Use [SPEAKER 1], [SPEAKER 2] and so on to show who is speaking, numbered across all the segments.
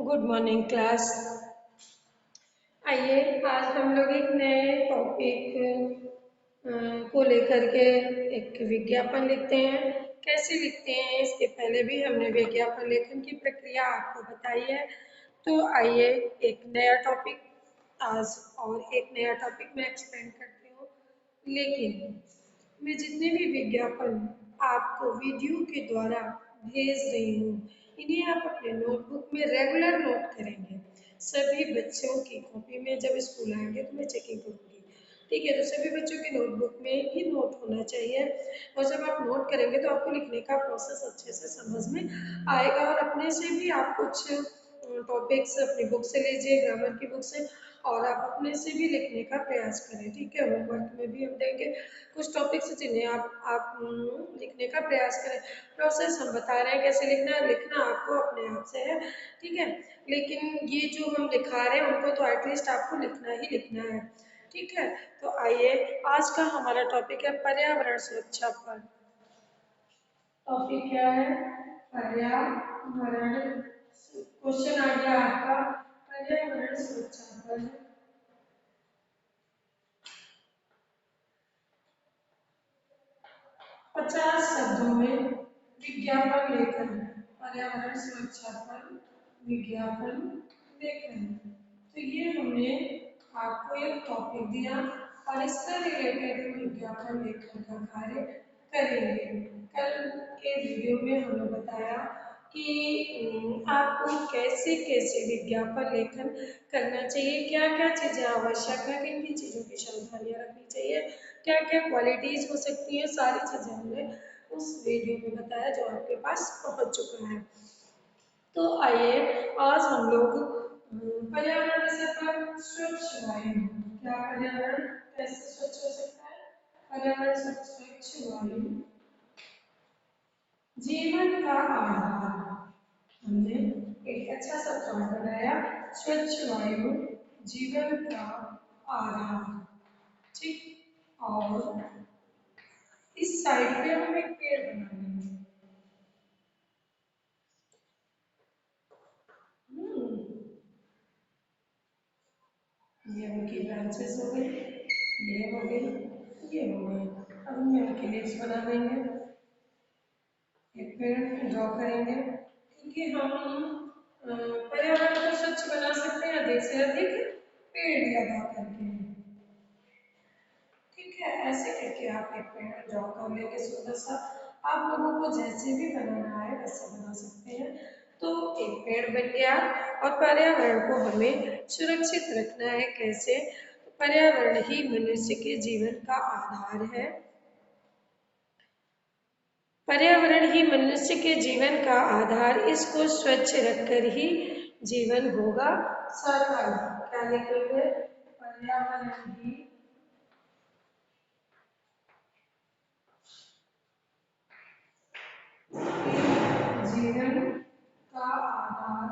[SPEAKER 1] Good morning class. आइए आज हम लोग एक नए टॉपिक को लेकर के एक विज्ञापन लिखते हैं। कैसे लिखते हैं इसके पहले भी हमने विज्ञापन लेखन की प्रक्रिया आपको बताई है। तो आइए एक नया टॉपिक आज और एक नया टॉपिक मैं एक्सप्लेन करती हूँ। लेकिन मैं जितने भी विज्ञापन आपको वीडियो के द्वारा भेज रही हूँ, इन्हें आप अपने नोटबुक में रेगुलर नोट करेंगे। सभी बच्चों की कॉपी में जब स्कूल आएंगे तो मैं चेकिंग करूँगी। ठीक है, तो सभी बच्चों के नोटबुक में ही नोट होना चाहिए। और जब आप नोट करेंगे तो आपको लिखने का प्रोसेस अच्छे से समझ में आएगा। और अपने से भी आप कुछ टॉपिक्स अपनी बुक से लीजिए, ग्रामर की बुक से, और आप अपने से भी लिखने का प्रयास करें। ठीक है, होमवर्क में भी हम देंगे कुछ टॉपिक्स जिन्हें आप लिखने का प्रयास करें। प्रोसेस हम बता रहे हैं कैसे लिखना है, लिखना आपको अपने आप से है। ठीक है, लेकिन ये जो हम लिखा रहे हैं उनको तो एटलीस्ट आपको लिखना ही लिखना है। ठीक है, तो आइए आज का हमारा टॉपिक है पर्यावरण सुरक्षा पर। टॉपिक क्या है? पर्यावरण। क्वेश्चन आ गया आपका पर्यावरण सुरक्षा पर। 50 शब्दों में विज्ञापन लेखन। पर्यावरण सुरक्षा पर विज्ञापन लेखन। तो ये हमने आपको एक टॉपिक दिया और इससे रिलेटेड हम विज्ञापन लेखन का कार्य करेंगे। कल के वीडियो में हमने बताया कि आपको कैसे कैसे विज्ञापन लेखन करना चाहिए, क्या क्या चीज़ें आवश्यक है, किन किन चीज़ों की सावधानियाँ रखनी चाहिए, क्या क्या क्वालिटीज हो सकती हैं, सारी चीज़ें हमने उस वीडियो में बताया जो आपके पास पहुंच चुका है। तो आइए आज हम लोग पर्यावरण विषय पर स्वच्छ वायु। क्या पर्यावरण कैसे स्वच्छ हो सकता है? पर्यावरण स्वच्छ वायु जीवन का आधार। हमने एक अच्छा सा चार्ट बनाया, स्वच्छ वायु जीवन का आधार। ठीक, और इस साइड पे हम एक पेड़ बनाएंगे। ये उनकी ब्रांचेस हो गई, ये हो गई, ये हो गई। अब हम इनके लीव्स बना देंगे, एक पेड़ ड्रॉ करेंगे। क्योंकि हम पर्यावरण को स्वच्छ बना सकते हैं अधिक से अधिक पेड़ लगा करके। ठीक है, ऐसे करके आप एक पेड़ ड्रॉ कर लेंगे सुंदर सा। आप लोगों को जैसे भी बनाना है वैसे बना सकते हैं। तो एक पेड़ बन गया। और पर्यावरण को हमें सुरक्षित रखना है कैसे? तो पर्यावरण ही मनुष्य के जीवन का आधार है। पर्यावरण ही मनुष्य के जीवन का आधार, इसको स्वच्छ रखकर ही जीवन होगा सफल। क्या लिखेंगे? पर्यावरण ही जीवन का आधार,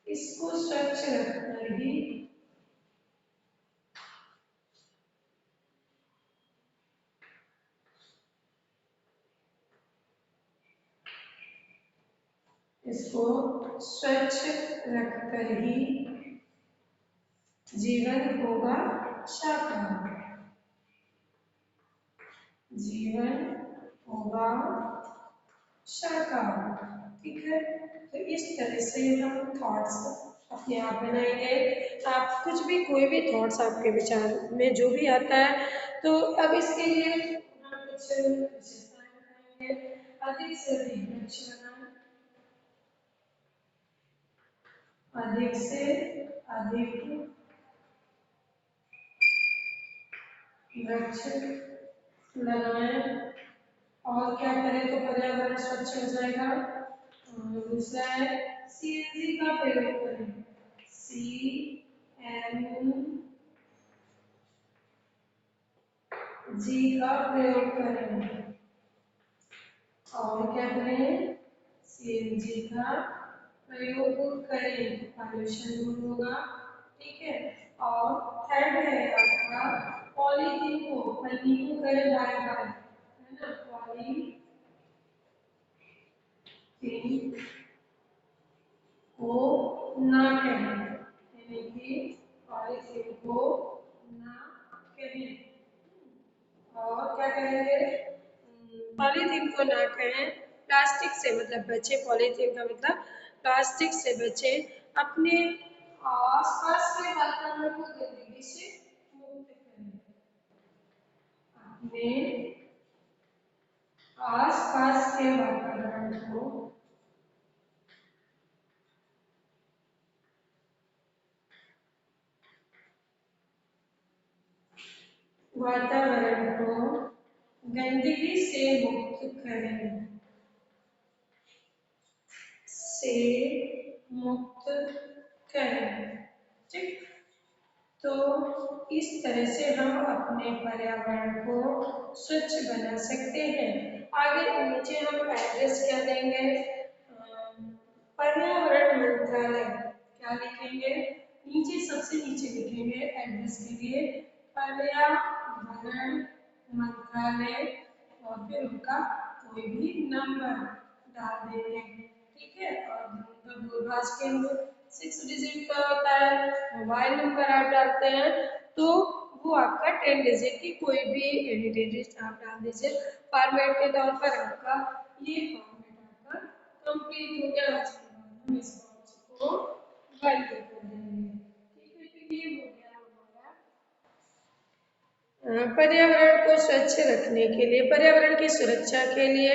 [SPEAKER 1] इसको स्वच्छ रखकर ही इसको स्वच्छ रखकर ही जीवन होगा शाकाहार। जीवन होगा शाकाहार। ठीक है, तो इस तरह से हम थॉट्स अपने आप बनाएंगे। आप कुछ भी, कोई भी थॉट्स आपके विचार में जो भी आता है, तो अब इसके लिए हम कुछ विशेषताएं बनाएंगे। अधिक से अधिक वृक्ष बनाएं, अधिक से अधिक वृक्ष लगाएं। और क्या करें तो पर्यावरण स्वच्छ हो जाएगा? दूसरा है सीएनजी का प्रयोग करें। सीएनजी का प्रयोग करें। और क्या करें? सीएनजी का प्रयोग करें तो पॉल्यूशन दूर होगा। ठीक है, और थर्ड है आपका पॉलीथीन को, पन्नी को करें बाय बाय। पॉलीथीन को ना कहें, यानी कि पॉलीथीन को ना कहें। और क्या कहेंगे? पॉलीथीन को ना कहें, प्लास्टिक से मतलब बचे, पॉलीथीन का मतलब प्लास्टिक से बचे, अपने आसपास के वातावरण को गंदगी से मुक्त करें, अपने आसपास के वातावरण को गंदगी से मुक्त करें, से मुक्त करें। ठीक, तो इस तरह से हम अपने पर्यावरण को स्वच्छ बना सकते हैं। आगे नीचे हम एड्रेस क्या देंगे? पर्यावरण मंत्रालय क्या लिखेंगे? नीचे सबसे नीचे लिखेंगे एड्रेस के लिए पर्यावरण मंत्रालय और फिर उनका कोई भी नंबर डाल देंगे। ठीक है, और उनका दूरभाष केंद्र 6 डिजिट का होता है। मोबाइल नंबर आप डालते हैं तो वो आपका 10 डिजिट की कोई भी एनी डिजिट आप डाल दीजिए। फॉर्मेट के तौर पर आपका ये फॉर्मेट आपका कंप्लीट हो गया। हम इस बॉक्स को बंद कर देंगे। ठीक है, तो ये हो गया हमारा पर्यावरण को स्वच्छ रखने के लिए, पर्यावरण की सुरक्षा के लिए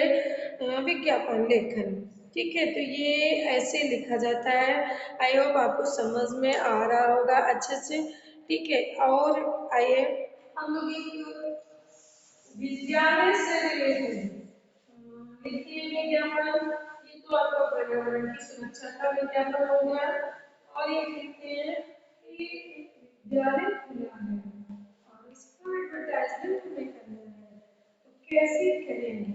[SPEAKER 1] विज्ञापन लेखन। ठीक है, तो ये ऐसे लिखा जाता है। आई होप आपको समझ में आ रहा होगा अच्छे से। ठीक है, और आइए हम लोग एक विद्यालय से रिलेटेड लिखिए विज्ञापन। ये तो आपका पर्यावरण की सुरक्षा का विज्ञापन हो गया। और ये लिखते हैं कि विद्यालय खुला है और इसका एडवर्टाइजमेंट हमें करना है, तो कैसे करेंगे?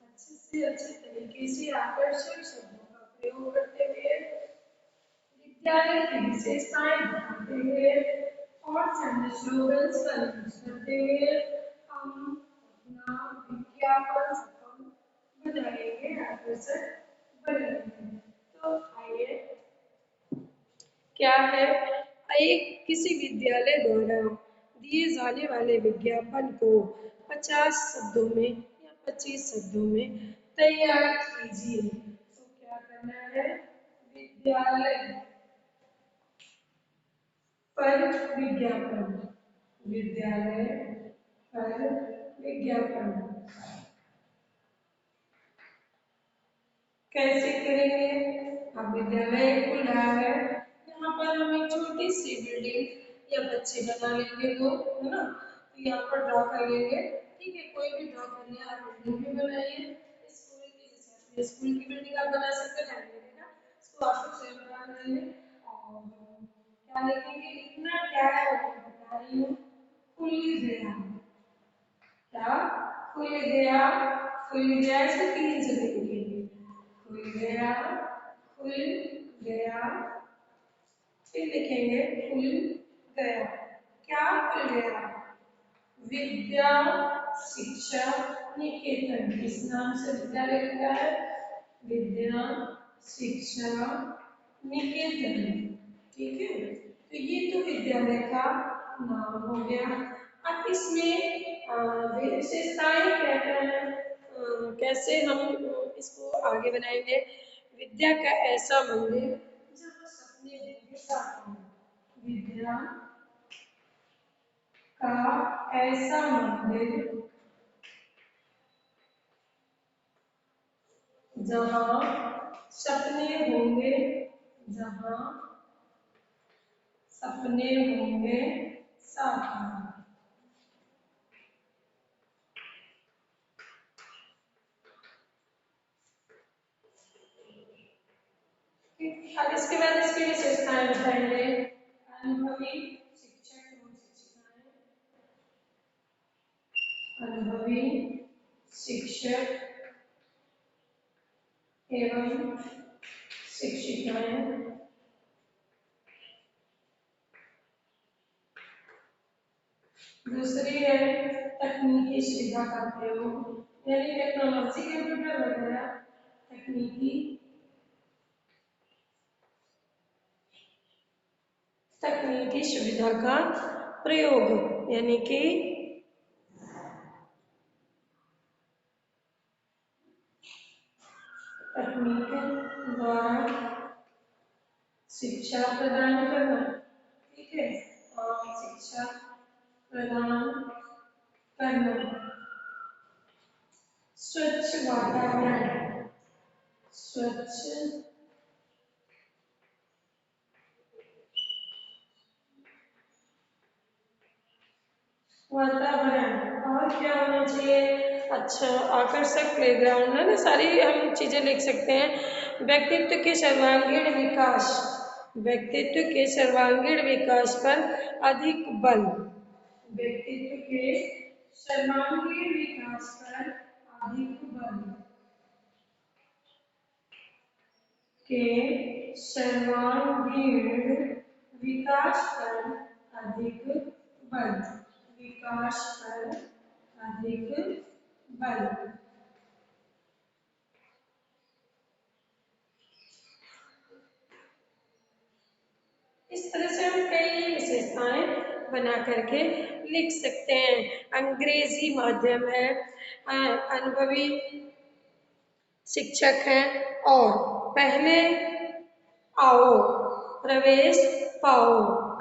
[SPEAKER 1] अच्छे से अच्छे तरीके से आकर्षक शब्दों का प्रयोग करते हुए, विद्यालय की विशेषताएं बताते हुए और चंद स्लोगन्स का यूज करते हुए हम अपना विज्ञापन सफल बनाएंगे, आकर्षक बनाएंगे। तो आइए क्या है? एक किसी विद्यालय द्वारा दिए जाने वाले विज्ञापन को 50 शब्दों में या 25 शब्दों में तैयार कीजिए। तो क्या करना है? विद्यालय पर विज्ञापन, विद्यालय पर विज्ञापन कैसे करेंगे? अब विद्यालय खुल रहा है, यहाँ पर हम एक छोटी सी बिल्डिंग या बच्चे बना लेंगे लोग, है ना? तो यहाँ पर ड्रॉ कर लेंगे। ठीक है, कोई भी ड्रॉ कर लिया, आप बिल्डिंग भी बनाइए। स्कूल की, जैसे अपने स्कूल की बिल्डिंग आप बना सकते हैं, टाइम लगेगा, इसको आप स्वयं बना लेंगे। और क्या लिखेंगे? इतना क्या है वो बता रही हूँ, खुल गया। क्या? खुल गया, खुल गया, इसको 3 जगह लिखेंगे। खुल गया, खुल गया, फिर लिखेंगे खुल गया। क्या खुल गया? विद्या शिक्षा निकेतन, किस नाम से विद्यालय खुला है? विद्या शिक्षा निकेतन। ठीक है, तो ये तो विद्यालय का नाम हो गया। अब इसमें विशेषताएं क्या क्या है, कैसे हम इसको आगे बनाएंगे? विद्या का ऐसा मंदिर जहाँ सपने होंगे साकार, विद्या का ऐसा मंदिर जहाँ सपने होंगे, जहाँ सपने होंगे साकार। अब इसके बाद इसकी विशेषताएं बताएंगे। अनुभवी शिक्षक एवं शिक्षिकाएं, अनुभवी शिक्षक एवं शिक्षिकाएं, दूसरी है तकनीकी सुविधा का प्रयोग, यानी टेक्नोलॉजी, कंप्यूटर वगैरह तकनीकी सुविधा का प्रयोग, यानी कि तकनीक द्वारा शिक्षा प्रदान करना। ठीक है, और शिक्षा प्रदान करना, स्वच्छ वातावरण, स्वच्छ वातावरण, और क्या होना चाहिए, अच्छा आकर्षक प्लेग्राउंड है ना, सारी हम चीजें लिख सकते हैं। व्यक्तित्व के सर्वांगीण विकास, व्यक्तित्व के सर्वांगीण विकास पर अधिक बल, व्यक्तित्व के सर्वांगीण विकास पर अधिक बल, के सर्वांगीण विकास पर अधिक बल, विकास पर अधिक बल। इस तरह से हम कई विशेषताएं बना करके लिख सकते हैं। अंग्रेजी माध्यम है, अनुभवी शिक्षक हैं, और पहले आओ प्रवेश पाओ,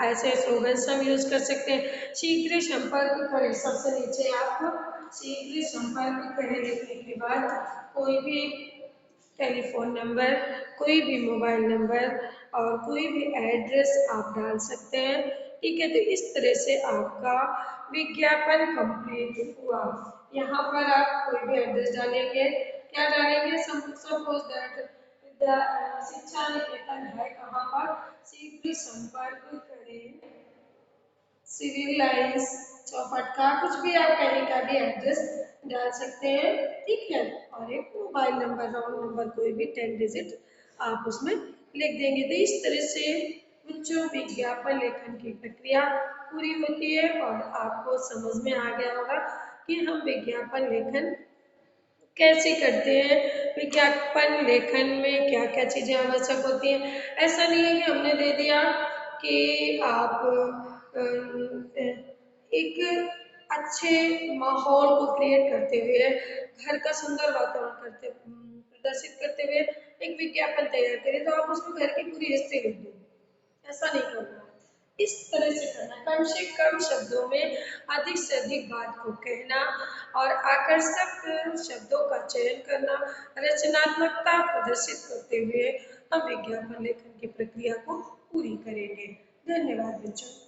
[SPEAKER 1] ऐसे स्लोगन्स हम यूज कर सकते हैं। शीघ्र संपर्क करें, सबसे नीचे आप शीघ्र संपर्क करें लिखने के बाद कोई भी टेलीफोन नंबर, कोई भी मोबाइल नंबर और कोई भी एड्रेस आप डाल सकते हैं। ठीक है, तो इस तरह से आपका विज्ञापन कंप्लीट हुआ। यहाँ पर आप कोई भी एड्रेस डालेंगे, क्या डालेंगे, सपोज दैट शिक्षा निकेतन है कहाँ पर, शीघ्र संपर्क करें सिविल लाइंस चौपट का, कुछ भी आप कहीं का भी एड्रेस डाल सकते हैं। ठीक है, और एक मोबाइल नंबर, राउंड नंबर, कोई भी 10 डिजिट आप उसमें लिख देंगे। तो इस तरह से बच्चों विज्ञापन लेखन की प्रक्रिया पूरी होती है, और आपको समझ में आ गया होगा कि हम विज्ञापन लेखन कैसे करते हैं, विज्ञापन लेखन में क्या क्या चीजें आवश्यक होती हैं। ऐसा नहीं है कि हमने दे दिया कि आप एक अच्छे माहौल को क्रिएट करते हुए, घर का सुंदर वातावरण करते प्रदर्शित करते हुए एक विज्ञापन तैयार करें, तो आप उसमें घर की पूरी हिस्ट्री लिख दो, ऐसा नहीं करना। इस तरह से करना, कम से कम शब्दों में अधिक से अधिक बात को कहना, और आकर्षक शब्दों का चयन करना, रचनात्मकता प्रदर्शित करते हुए हम विज्ञापन लेखन की प्रक्रिया को पूरी करेंगे। धन्यवाद बच्चों।